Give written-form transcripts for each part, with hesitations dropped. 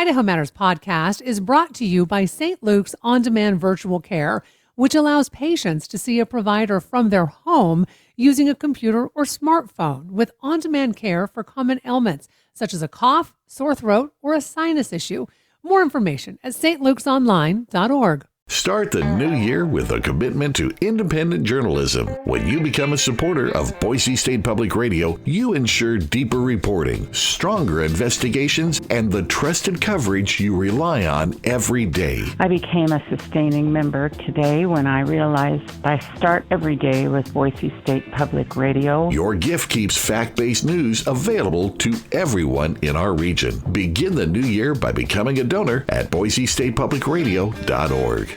Idaho Matters podcast is brought to you by St. Luke's On-Demand Virtual Care, which allows patients to see a provider from their home using a computer or smartphone with on-demand care for common ailments, such as a cough, sore throat, or a sinus issue. More information at stlukesonline.org. Start the new year with a commitment to independent journalism. When you become a supporter of Boise State Public Radio, you ensure deeper reporting, stronger investigations, and the trusted coverage you rely on every day. I became a sustaining member today when I realized I start every day with Boise State Public Radio. Your gift keeps fact-based news available to everyone in our region. Begin the new year by becoming a donor at boisestatepublicradio.org.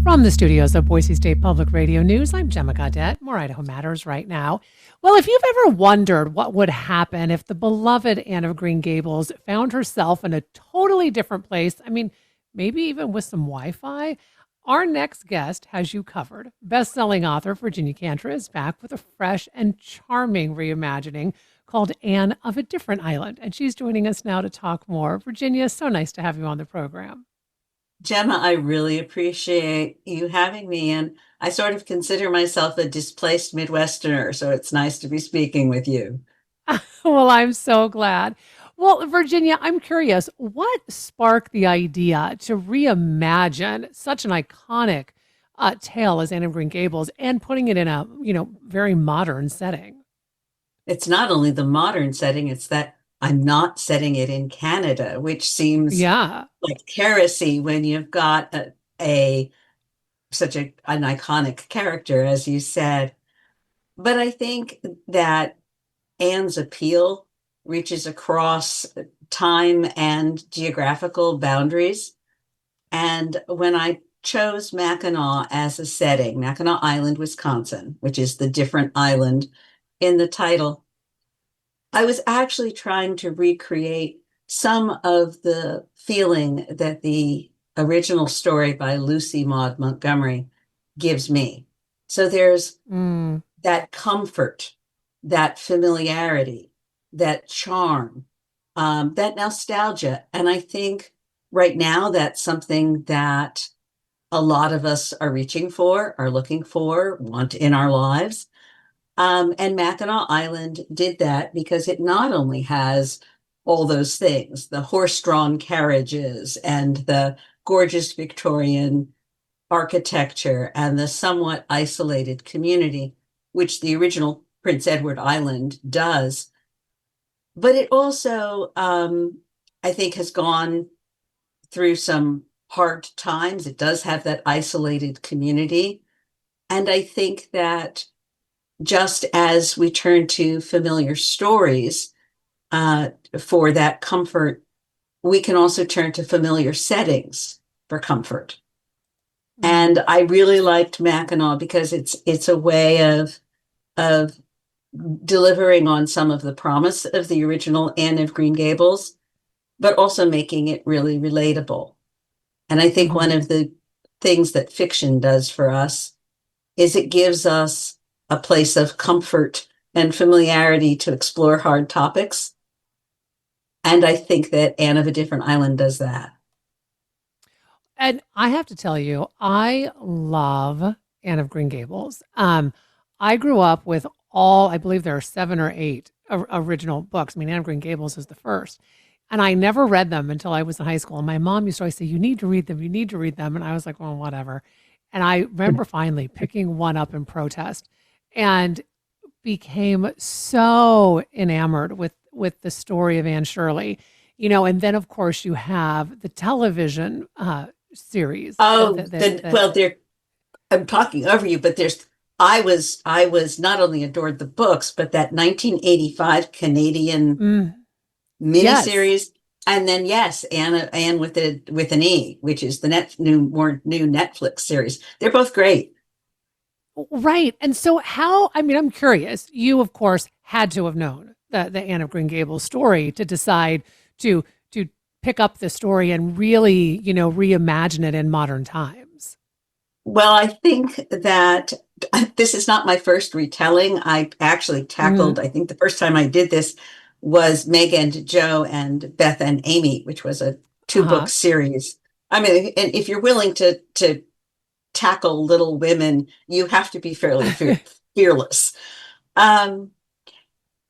From the studios of Boise State Public Radio News, I'm Gemma Gaudette. More Idaho Matters right now. Well, if you've ever wondered what would happen if the beloved Anne of Green Gables found herself in a totally different place, I mean, maybe even with some Wi-Fi, our next guest has you covered. Best-selling author Virginia Cantor is back with a fresh and charming reimagining called Anne of a Different Island, and she's joining us now to talk more. Virginia, so nice to have you on the program. Gemma, I really appreciate you having me, and I sort of consider myself a displaced Midwesterner, so it's nice to be speaking with you. Well, I'm so glad. Well, Virginia, I'm curious, what sparked the idea to reimagine such an iconic tale as Anne of Green Gables and putting it in a, very modern setting? It's not only the modern setting, it's that I'm not setting it in Canada, which seems like heresy when you've got such an iconic character, as you said. But I think that Anne's appeal reaches across time and geographical boundaries. And when I chose Mackinac as a setting, Mackinac Island, Wisconsin, which is the different island in the title, I was actually trying to recreate some of the feeling that the original story by Lucy Maud Montgomery gives me. So there's that comfort, that familiarity, that charm, that nostalgia. And I think right now that's something that a lot of us are reaching for, are looking for, want in our lives. And Mackinac Island did that because it not only has all those things, the horse-drawn carriages and the gorgeous Victorian architecture and the somewhat isolated community, which the original Prince Edward Island does, but it also, I think, has gone through some hard times. It does have that isolated community. And I think that just as we turn to familiar stories for that comfort, we can also turn to familiar settings for comfort. And I really liked Mackinac because it's a way of delivering on some of the promise of the original Anne of Green Gables, but also making it really relatable. And I think one of the things that fiction does for us is it gives us a place of comfort and familiarity to explore hard topics. And I think that Anne of a Different Island does that. And I have to tell you, I love Anne of Green Gables. I grew up with I believe there are 7 or 8 original books. I mean, Anne of Green Gables is the first. And I never read them until I was in high school. And my mom used to always say, you need to read them, you need to read them. And I was like, well, whatever. And I remember finally picking one up in protest and became so enamored with the story of Anne Shirley, and then of course you have the television series. I'm talking over you, but I was not only adored the books, but that 1985 Canadian miniseries, and then Anne with an E, which is the new Netflix series. They're both great. Right. And so I'm curious, you of course had to have known the Anne of Green Gables story to decide to pick up the story and really, reimagine it in modern times. Well, I think that this is not my first retelling. I actually tackled, I think the first time I did this, was Meg and Joe and Beth and Amy, which was a two-book Uh-huh. series. I mean, and if you're willing to tackle Little Women, you have to be fairly fearless. Um,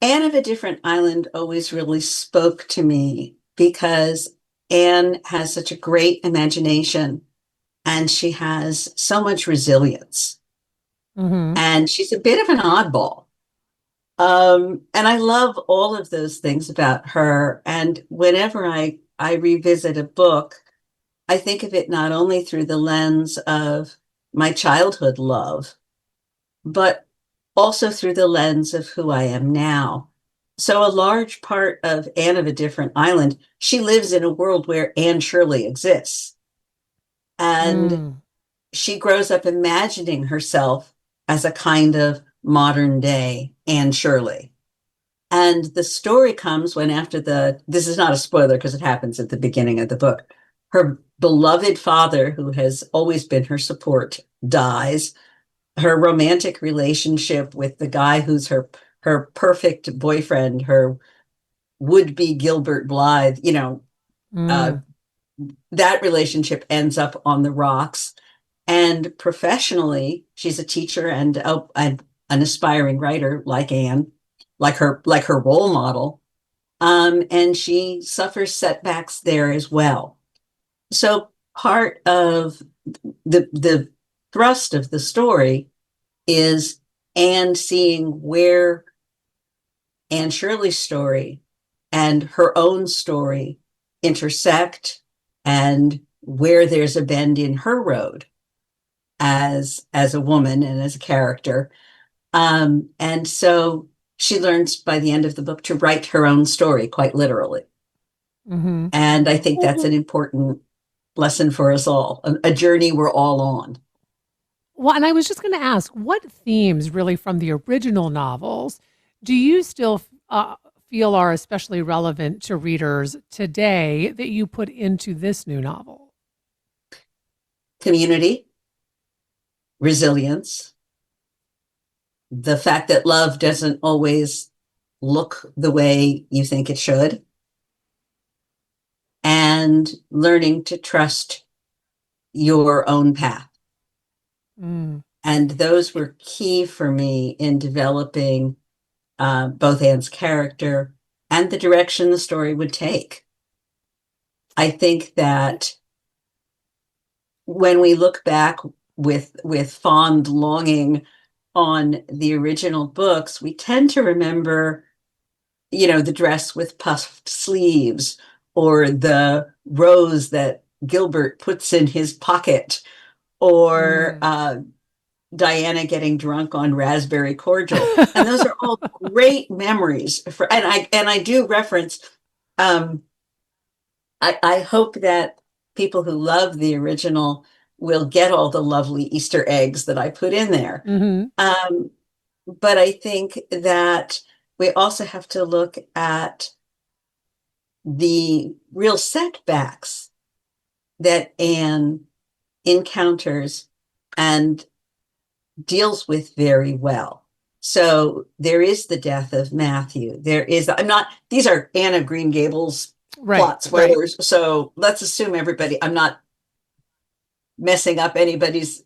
Anne of a Different Island always really spoke to me because Anne has such a great imagination and she has so much resilience. Mm-hmm. And she's a bit of an oddball. And I love all of those things about her. And whenever I revisit a book, I think of it not only through the lens of my childhood love, but also through the lens of who I am now. So a large part of Anne of a Different Island, she lives in a world where Anne Shirley exists. And Mm. she grows up imagining herself as a kind of modern day Anne Shirley. And the story comes when after this is not a spoiler because it happens at the beginning of the book, her beloved father, who has always been her support, dies. Her romantic relationship with the guy who's her perfect boyfriend, her would-be Gilbert Blythe, uh, Mm. that relationship ends up on the rocks. And professionally, she's a teacher and an aspiring writer like Anne, like her role model. And she suffers setbacks there as well. So part of the thrust of the story is Anne seeing where Anne Shirley's story and her own story intersect and where there's a bend in her road as a woman and as a character. And so she learns by the end of the book to write her own story quite literally. Mm-hmm. And I think that's an important lesson for us all, a journey we're all on. Well, and I was just going to ask, what themes really from the original novels do you still feel are especially relevant to readers today that you put into this new novel? Community, resilience, the fact that love doesn't always look the way you think it should, and learning to trust your own path. Mm. And those were key for me in developing both Anne's character and the direction the story would take. I think that when we look back with fond longing on the original books, we tend to remember, the dress with puffed sleeves or the rose that Gilbert puts in his pocket or Mm. Diana getting drunk on raspberry cordial. And those are all great memories and I do reference, um, I hope that people who love the original will get all the lovely Easter eggs that I put in there. Mm-hmm. But I think that we also have to look at the real setbacks that Anne encounters and deals with very well. So there is the death of Matthew. These are Anne of Green Gables plot spoilers. Right. So let's assume I'm not messing up anybody's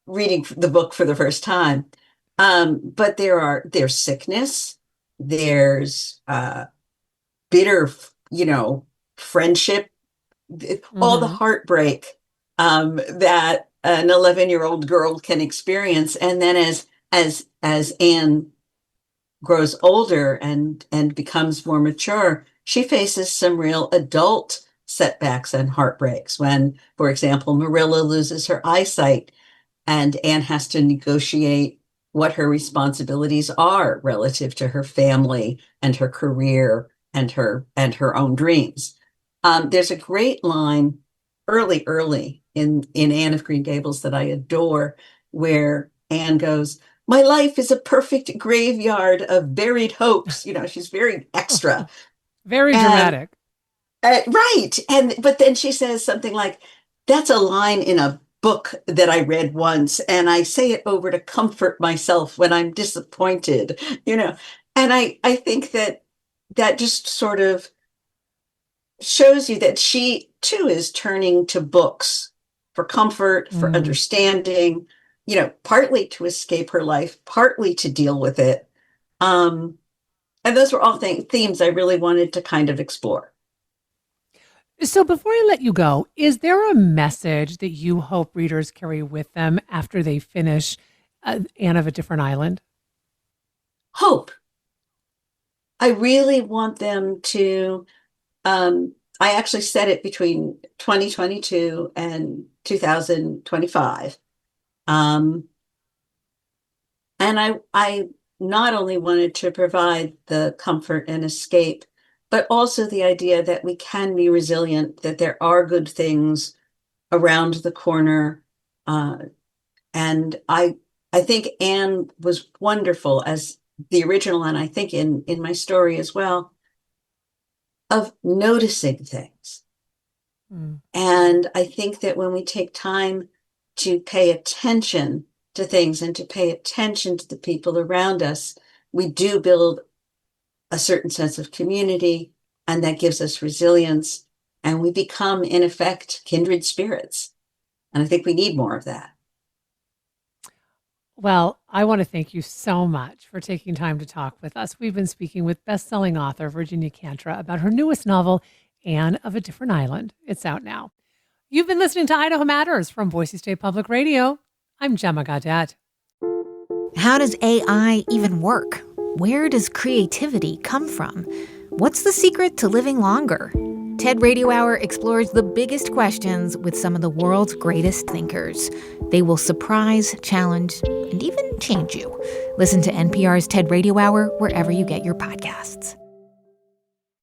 reading the book for the first time. But there's sickness, there's bitter, friendship, all the Mm-hmm. heartbreak that an 11-year-old girl can experience. And then as Anne grows older and becomes more mature, she faces some real adult setbacks and heartbreaks when, for example, Marilla loses her eyesight and Anne has to negotiate what her responsibilities are relative to her family and her career and her own dreams. There's a great line early in Anne of Green Gables that I adore, where Anne goes, "My life is a perfect graveyard of buried hopes." She's very extra. Very And dramatic. right. But then she says something like, "That's a line in a book that I read once, and I say it over to comfort myself when I'm disappointed." And I think that that just sort of shows you that she too is turning to books for comfort, for understanding, partly to escape her life, partly to deal with it. And those were all themes I really wanted to kind of explore. So before I let you go, is there a message that you hope readers carry with them after they finish Anne of a Different Island? Hope. I really want them to, I actually set it between 2022 and 2025. And I not only wanted to provide the comfort and escape, but also the idea that we can be resilient, that there are good things around the corner. And I think Anne was wonderful as the original, and I think in my story as well, of noticing things. And I think that when we take time to pay attention to things and to pay attention to the people around us, we do build a certain sense of community, and that gives us resilience, and we become, in effect, kindred spirits. And I think we need more of that. Well, I want to thank you so much for taking time to talk with us. We've been speaking with best-selling author Virginia Cantra about her newest novel, Anne of a Different Island. It's out now. You've been listening to Idaho Matters from Boise State Public Radio. I'm Gemma Gaudette. How does AI even work? Where does creativity come from? What's the secret to living longer? TED Radio Hour explores the biggest questions with some of the world's greatest thinkers. They will surprise, challenge, and even change you. Listen to NPR's TED Radio Hour wherever you get your podcasts.